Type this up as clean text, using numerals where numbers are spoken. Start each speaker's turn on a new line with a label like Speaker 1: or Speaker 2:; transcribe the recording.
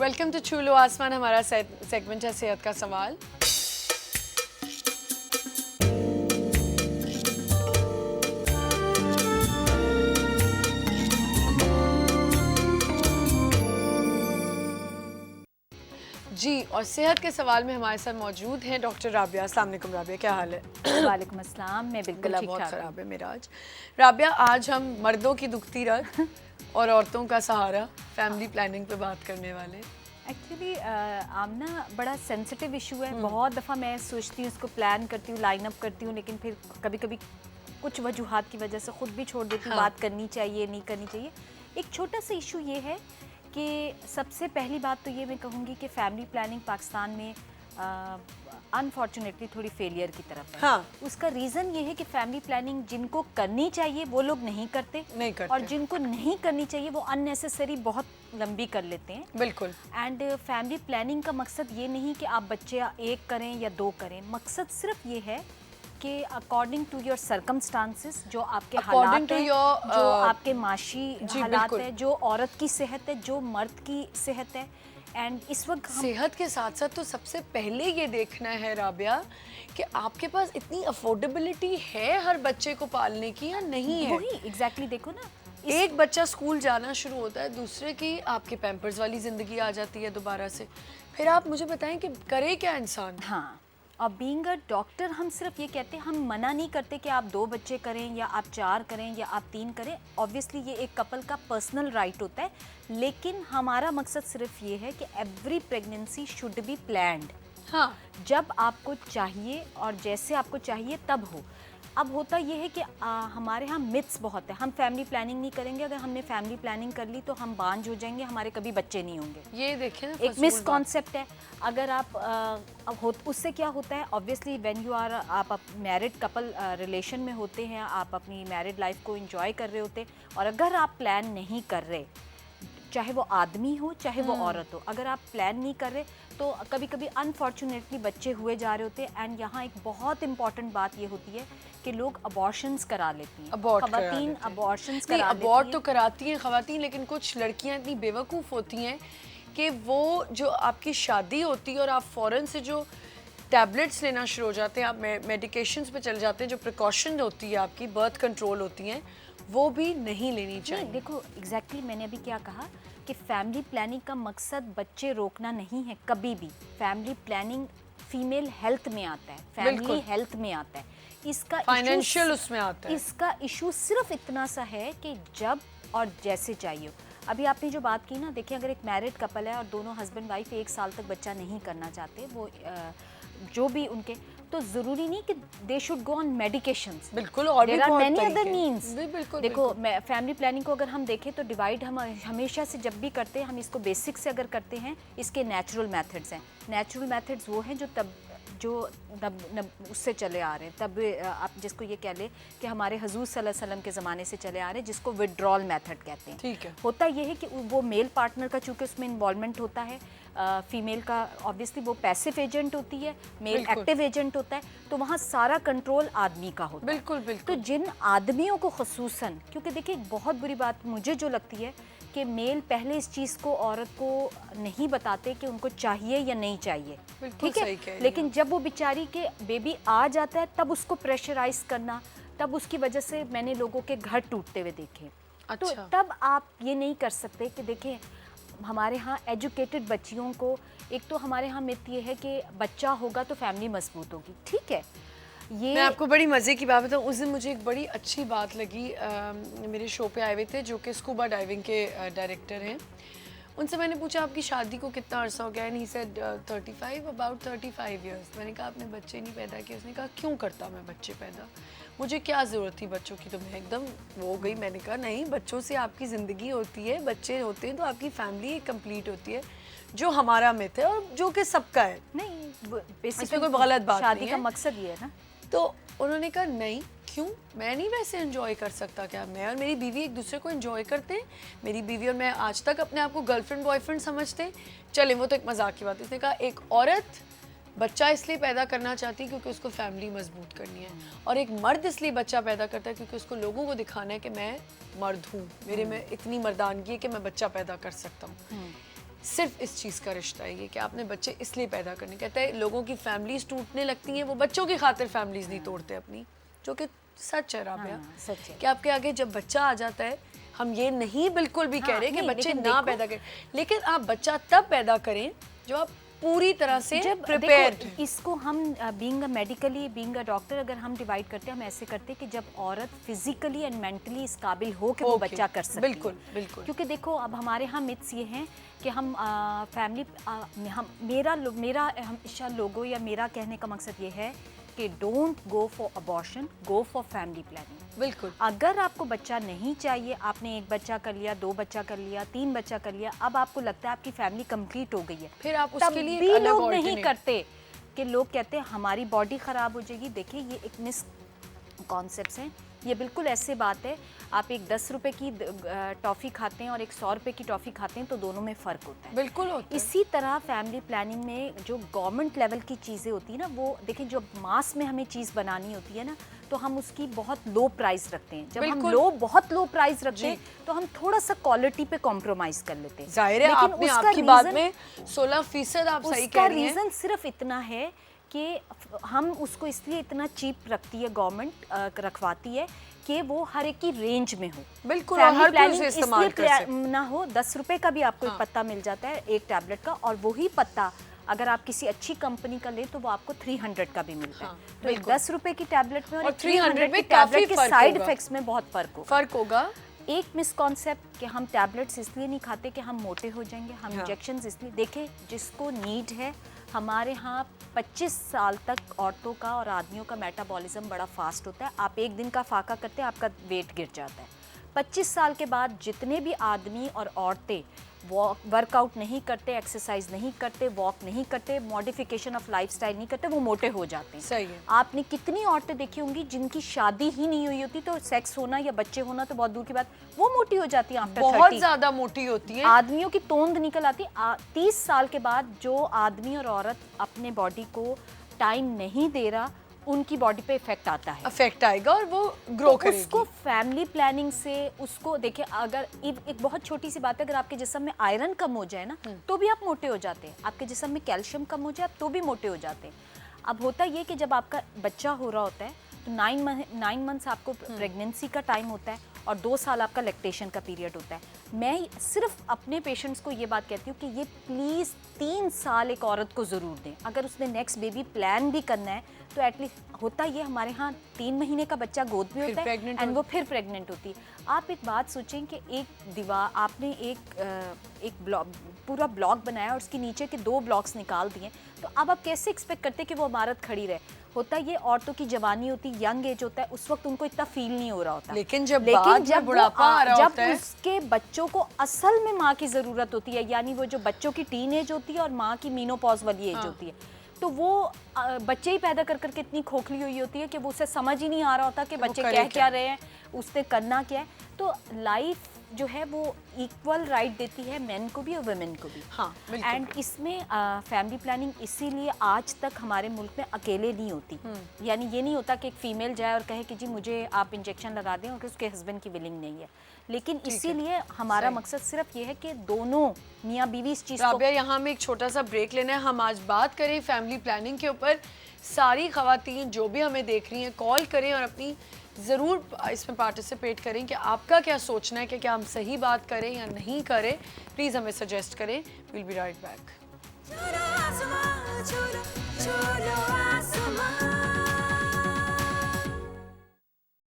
Speaker 1: Welcome to छू लो आसमान। हमारा सेगमेंट है सेहत का सवाल। जी, और सेहत के सवाल में हमारे साथ मौजूद हैं डॉक्टर राबिया। अस्सलाम वालेकुम राबिया, क्या हाल है?
Speaker 2: वालेकुम अस्सलाम, मैं बिल्कुल
Speaker 1: गला
Speaker 2: ठीक
Speaker 1: बहुत
Speaker 2: ठाक
Speaker 1: ख़राब है मेरा आज। राबिया, आज हम मर्दों की दुखती रग और औरतों का सहारा फैमिली प्लानिंग पे बात करने वाले।
Speaker 2: एक्चुअली आमना बड़ा सेंसिटिव इशू है। बहुत दफ़ा मैं सोचती हूँ, इसको प्लान करती हूँ, लाइन अप करती हूँ, लेकिन फिर कभी कभी कुछ वजूहात की वजह से ख़ुद भी छोड़ देती हूँ। बात करनी चाहिए, नहीं करनी चाहिए। एक छोटा सा इशू ये है कि सबसे पहली बात तो ये मैं कहूँगी कि फ़ैमिली प्लानिंग पाकिस्तान में अनफॉर्चुनेटली थोड़ी फेलियर की तरफ है। उसका रीज़न ये है कि फैमिली प्लानिंग जिनको करनी चाहिए वो लोग नहीं करते और जिनको नहीं करनी चाहिए वो अननेसेसरी बहुत लंबी कर लेते हैं।
Speaker 1: बिल्कुल।
Speaker 2: एंड फैमिली प्लानिंग का मकसद ये नहीं कि आप बच्चे एक करें या दो करें। मकसद सिर्फ ये है कि अकॉर्डिंग टू योर सर्कमस्टांसेस, जो आपके हालात हैं, जो आपके माशी हालात है, जो औरत की सेहत है, जो मर्द की सेहत है। एंड इस वक्त
Speaker 1: सेहत के साथ साथ तो सबसे पहले ये देखना है राबिया कि आपके पास इतनी अफोर्डेबिलिटी है हर बच्चे को पालने की या नहीं है।
Speaker 2: वही एग्जैक्टली देखो ना,
Speaker 1: एक बच्चा स्कूल जाना शुरू होता है, दूसरे की आपके पैम्पर्स वाली ज़िंदगी आ जाती है दोबारा से। फिर आप मुझे बताएं कि करे क्या इंसान।
Speaker 2: हाँ, और बीइंग अ डॉक्टर हम सिर्फ ये कहते हैं, हम मना नहीं करते कि आप 2 बच्चे करें या आप 4 करें या आप 3 करें। ऑब्वियसली ये एक कपल का पर्सनल राइट होता है, लेकिन हमारा मकसद सिर्फ ये है कि every pregnancy should be planned.
Speaker 1: हाँ,
Speaker 2: जब आपको चाहिए और जैसे आपको चाहिए तब हो। अब होता ये है कि हमारे यहाँ मिथ्स बहुत है। हम फैमिली प्लानिंग नहीं करेंगे, अगर हमने फैमिली प्लानिंग कर ली तो हम बांझ हो जाएंगे, हमारे कभी बच्चे नहीं होंगे।
Speaker 1: ये देखें ना,
Speaker 2: एक मिसकॉन्सेप्ट है। अगर आप उससे क्या होता है, ऑब्वियसली व्हेन यू आर आप मैरिड कपल रिलेशन में होते हैं, आप अपनी मैरिड लाइफ को एंजॉय कर रहे होते हैं, और अगर आप प्लान नहीं कर रहे, चाहे वो आदमी हो चाहे वो औरत हो, अगर आप प्लान नहीं कर रहे तो कभी कभी अनफॉर्चुनेटली बच्चे हुए जा रहे होते हैं। एंड यहाँ एक बहुत इंपॉर्टेंट बात ये होती है कि लोग अबॉर्शंस करा लेती हैं। खवातीन अबॉर्शंस करा लेती हैं।
Speaker 1: अबॉर्ट तो कराती हैं खवातीन, लेकिन कुछ लड़कियां इतनी बेवकूफ़ होती हैं कि वो जो आपकी शादी होती है और आप फ़ौरन से जो टैबलेट्स लेना शुरू हो जाते हैं, आप मेडिकेशंस पे चले जाते हैं, जो प्रिकॉशन होती है आपकी, बर्थ कंट्रोल होती हैं, वो भी नहीं लेनी चाहिए।
Speaker 2: देखो एग्जैक्टली मैंने अभी क्या कहा कि फैमिली प्लानिंग का मकसद बच्चे रोकना नहीं है कभी भी। फैमिली प्लानिंग फीमेल हेल्थ में आता है, फैमिली हेल्थ में आता है, इसका
Speaker 1: फाइनेंशियल उसमें आता है।
Speaker 2: इसका इशू सिर्फ इतना सा है कि जब और जैसे चाहिए। अभी आपने जो बात की ना, देखिए अगर एक मैरिड कपल है और दोनों हस्बैंड वाइफ 1 साल तक बच्चा नहीं करना चाहते, वो जो भी उनके, तो जरूरी नहीं कि they should go on medications.
Speaker 1: बिल्कुल, और भी बहुत
Speaker 2: मेनी अदर मीन्स। देखो फैमिली प्लानिंग को अगर हम देखें तो डिवाइड हम हमेशा से जब भी करते हैं, हम इसको बेसिक से अगर करते हैं, इसके नेचुरल मेथड्स हैं। नेचुरल मेथड्स वो हैं जो उससे चले आ रहे हैं, तब आप जिसको ये कह ले कि हमारे हजूर सल्लल्लाहु अलैहि वसल्लम के ज़माने से चले आ रहे हैं, जिसको विड्रॉल मेथड कहते हैं।
Speaker 1: ठीक है।
Speaker 2: होता ये है कि वो मेल पार्टनर का चूँकि उसमें इन्वॉल्वमेंट होता है, फीमेल का ऑब्वियसली वो पैसिव एजेंट होती है, मेल एक्टिव एजेंट होता है, तो वहाँ सारा कंट्रोल आदमी का होता है।
Speaker 1: बिल्कुल बिल्कुल।
Speaker 2: तो जिन आदमियों को खुसूसन, क्योंकि देखिए बहुत बुरी बात मुझे जो लगती है कि मेल पहले इस चीज़ को औरत को नहीं बताते कि उनको चाहिए या नहीं चाहिए, ठीक है, लेकिन जब वो बेचारी के बेबी आ जाता है तब उसको प्रेशराइज करना, तब उसकी वजह से मैंने लोगों के घर टूटते हुए देखे। तो तब आप ये नहीं कर सकते कि देखें हमारे यहाँ एजुकेटेड बच्चियों को, एक तो हमारे यहाँ मिथ ये है कि बच्चा होगा तो फैमिली मजबूत होगी, ठीक है। ये
Speaker 1: मैं आपको बड़ी मज़े की बात बताऊँ, उस दिन मुझे एक बड़ी अच्छी बात लगी। मेरे शो पे आए हुए थे जो कि स्कूबा डाइविंग के डायरेक्टर हैं। उनसे मैंने पूछा आपकी शादी को कितना अर्सा हो गया, and he said 35, about 35 years. मैंने कहा आपने बच्चे नहीं पैदा किए? उसने कहा क्यों करता मैं बच्चे पैदा, मुझे क्या ज़रूरत थी बच्चों की। तो मैं एकदम वो हो गई। मैंने कहा नहीं, बच्चों से आपकी ज़िंदगी होती है, बच्चे होते हैं तो आपकी फैमिली कंप्लीट होती है, जो हमारा मिथ है और जो कि सबका है।
Speaker 2: नहीं,
Speaker 1: बेसिकली कोई गलत बात नहीं है,
Speaker 2: शादी का मकसद ये है ना।
Speaker 1: तो उन्होंने कहा नहीं, क्यों, मैं नहीं वैसे एंजॉय कर सकता क्या? मैं और मेरी बीवी एक दूसरे को एंजॉय करते हैं, मेरी बीवी और मैं आज तक अपने आप को गर्लफ्रेंड बॉयफ्रेंड समझते हैं। चले, वो तो एक मजाक की बात है। उसने कहा एक औरत बच्चा इसलिए पैदा करना चाहती है क्योंकि उसको फैमिली मजबूत करनी है, और एक मर्द इसलिए बच्चा पैदा करता है क्योंकि उसको लोगों को दिखाना है कि मैं मर्द हूँ, मेरे में इतनी मर्दानगी है कि मैं बच्चा पैदा कर सकता हूँ। सिर्फ इस चीज़ का रिश्ता है ये कि आपने बच्चे इसलिए पैदा करने। कहते हैं लोगों की फैमिलीज टूटने लगती हैं, वो बच्चों की खातिर फैमिलीज नहीं तोड़ते अपनी, जो कि सच है राबिया।
Speaker 2: सच है
Speaker 1: कि आपके आगे जब बच्चा आ जाता है, हम ये नहीं बिल्कुल भी कह रहे कि बच्चे ना पैदा करें, लेकिन आप बच्चा तब पैदा करें जो आप पूरी तरह से प्रिपेयर्ड।
Speaker 2: इसको हम being a medically being a doctor अगर हम डिवाइड करते हैं, हम ऐसे करते हैं कि जब औरत फिजिकली एंड मेंटली इस काबिल हो कि वो बच्चा कर सकती
Speaker 1: बिल्कुल
Speaker 2: है।
Speaker 1: बिल्कुल।
Speaker 2: क्योंकि देखो अब हमारे यहाँ मिथ्स ये हैं कि हम फैमिली मेरा हमेशा लोगों या मेरा कहने का मकसद ये है कि don't go for abortion, go for family planning.
Speaker 1: बिल्कुल।
Speaker 2: अगर आपको बच्चा नहीं चाहिए, आपने 1 बच्चा कर लिया, 2 बच्चा कर लिया, 3 बच्चा कर लिया, अब आपको लगता है आपकी फैमिली कंप्लीट हो गई है,
Speaker 1: फिर आप उसके लिए
Speaker 2: भी
Speaker 1: अलग
Speaker 2: लोग नहीं
Speaker 1: alternate
Speaker 2: करते कि लोग कहते हैं हमारी बॉडी खराब हो जाएगी। देखिए ये एक मिस कॉन्सेप्ट्स हैं, ये बिल्कुल ऐसे बात है, आप एक 10 रुपए की टॉफ़ी खाते हैं और एक 100 रुपए की टॉफ़ी खाते हैं तो दोनों में फ़र्क होता है।
Speaker 1: बिल्कुल होता है।
Speaker 2: इसी तरह फैमिली प्लानिंग में जो गवर्नमेंट लेवल की चीज़ें होती है ना, वो देखिए जब मास में हमें चीज़ बनानी होती है ना, तो हम उसकी बहुत लो प्राइस रखते हैं। जब हम बहुत लो प्राइस रखते हैं तो हम थोड़ा सा क्वालिटी पे कॉम्प्रोमाइज़ कर लेते हैं।
Speaker 1: जाहिर है आपने आपकी बात में 16% आप सही कह रही हैं।
Speaker 2: रीज़न सिर्फ इतना है कि हम उसको इसलिए इतना चीप रखती है गवर्नमेंट, रखवाती है कि वो हर एक की रेंज में हो।
Speaker 1: बिल्कुल, और हर कोई उसे इस्तेमाल कर सके
Speaker 2: ना हो। 10 रुपए का भी आपको एक पत्ता मिल जाता है एक टैबलेट का, और वही पत्ता अगर आप किसी अच्छी कंपनी का ले तो वो आपको 300 का भी मिलता है। तो एक 10 रुपए की टैबलेट में और 300 की टैबलेट के साइड इफेक्ट्स में बहुत फर्क होगा। एक मिसकॉन्सेप्ट कि हम टैबलेट्स इसलिए नहीं खाते कि हम मोटे हो जाएंगे, हम इंजेक्शंस इसलिए। देखें जिसको नीड है, हमारे यहाँ 25 साल तक औरतों का और आदमियों का मेटाबॉलिज्म बड़ा फास्ट होता है। आप एक दिन का फाका करते हैं, आपका वेट गिर जाता है। 25 साल के बाद जितने भी आदमी और औरतें वर्कआउट नहीं करते, एक्सरसाइज नहीं करते, वॉक नहीं करते, मॉडिफिकेशन ऑफ लाइफस्टाइल नहीं करते, वो मोटे हो जाते हैं।
Speaker 1: सही है।
Speaker 2: आपने कितनी औरतें देखी होंगी जिनकी शादी ही नहीं हुई होती, तो सेक्स होना या बच्चे होना तो बहुत दूर की बात, वो मोटी हो जाती है आफ्टर 30।
Speaker 1: बहुत ज्यादा मोटी होती है।
Speaker 2: आदमियों की तोंद निकल आती है। 30 साल के बाद जो आदमी और औरत अपने बॉडी को टाइम नहीं दे रहा, उनकी बॉडी पे इफेक्ट आता है,
Speaker 1: इफेक्ट आएगा और वो ग्रो करेगी।
Speaker 2: उसको फैमिली प्लानिंग से उसको देखिए, अगर एक बहुत छोटी सी बात है, अगर आपके जिस्म में आयरन कम हो जाए ना तो भी आप मोटे हो जाते हैं, आपके जिस्म में कैल्शियम कम हो जाए तो भी मोटे हो जाते हैं। अब होता ये कि जब आपका बच्चा हो रहा होता है तो 9 मंथ्स आपको प्रेगनेंसी का टाइम होता है और 2 साल आपका लैक्टेशन का पीरियड होता है। मैं सिर्फ अपने पेशेंट्स को ये बात कहती हूँ कि ये प्लीज़ 3 साल एक औरत को ज़रूर दें। अगर उसने नेक्स्ट बेबी प्लान भी करना है तो एटलीस्ट होता ये हमारे यहाँ 3 महीने का बच्चा गोद में होता है एंड वो फिर प्रेग्नेंट होती है। आप एक बात सोचें कि एक दीवार आपने एक पूरा ब्लॉक बनाया और उसके नीचे के 2 ब्लॉक्स निकाल दिए, तो अब आप कैसे एक्सपेक्ट करते हैं कि वो इमारत खड़ी रहे। होता ये औरतों की जवानी होती, यंग एज होता है, उस वक्त उनको इतना फील नहीं हो रहा होता,
Speaker 1: लेकिन जब बुढ़ापा आ रहा होता है,
Speaker 2: जब उसके बच्चों को असल में माँ की ज़रूरत होती है, यानी वो जो बच्चों की टीन एज होती है और माँ की मीनोपॉज वाली एज होती है, तो वो बच्चे ही पैदा कर करके इतनी खोखली हुई होती है कि वो उसे समझ ही नहीं आ रहा होता कि बच्चे कह क्या रहे हैं, उसने करना क्या है। तो लाइफ जो है वो इक्वल राइट देती है मेन को भी और वुमेन को भी।
Speaker 1: हाँ,
Speaker 2: एंड इसमें फैमिली प्लानिंग इसीलिए आज तक हमारे मुल्क में अकेले नहीं होती। यानी ये नहीं होता कि एक फीमेल जाए और कहे कि जी मुझे आप इंजेक्शन लगा दें और कि उसके हस्बैंड की विलिंग नहीं है। लेकिन इसीलिए हमारा मकसद सिर्फ ये है कि दोनों मियाँ बीवी इस चीज़ को।
Speaker 1: यहाँ में एक छोटा सा ब्रेक लेना है। हम आज बात करें फैमिली प्लानिंग के ऊपर। सारी ख़वातीन जो भी हमें देख रही हैं कॉल करें और अपनी ज़रूर इसमें पार्टिसिपेट करें कि आपका क्या सोचना है कि क्या हम सही बात करें या नहीं करें। प्लीज़ हमें सजेस्ट करें। Will be right back.